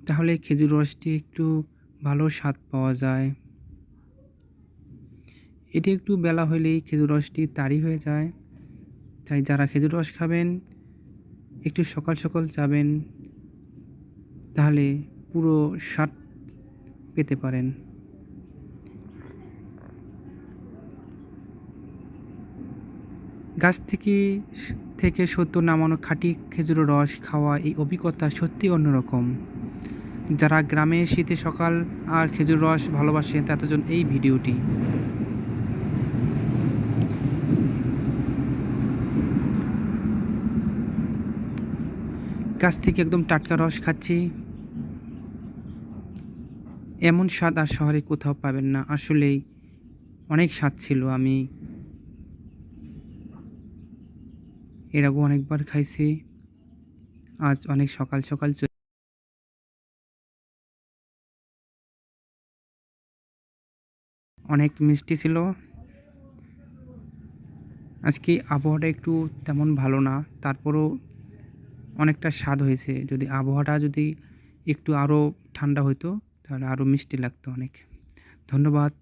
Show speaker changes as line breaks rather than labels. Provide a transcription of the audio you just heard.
তাহলে খেজুর রসটি একটু ভালো স্বাদ পাওয়া যায়। এটি একটু বেলা হইলেই খেজুর রসটি তাড়ি হয়ে যায়। তাই যারা খেজুর রস খাবেন একটু সকাল সকাল যাবেন, তাহলে পুরো স্বাদ পেতে পারেন। গাছ থেকে সদ্য নামানো খাঁটি খেজুরের রস খাওয়া এই অভিজ্ঞতা সত্যিই অন্যরকম। যারা গ্রামের শীতে সকাল আর খেজুর রস ভালোবাসেন তাদের জন্য এই ভিডিওটি। গাছ থেকে একদম টাটকা রস খাচ্ছি, এমন স্বাদ আর শহরে কোথাও পাবেন না। আসলেই অনেক স্বাদ ছিল। আমি এর আগেও অনেকবার খাইছি। আজ অনেক সকাল সকাল অনেক মিষ্টি ছিল। আজকে আবহাওয়াটা একটু তেমন ভালো না, তারপরও অনেকটা স্বাদ হয়েছে। যদি আবহাওয়াটা যদি একটু আরও ঠান্ডা হইতো তাহলে আরও মিষ্টি লাগতো অনেক। ধন্যবাদ।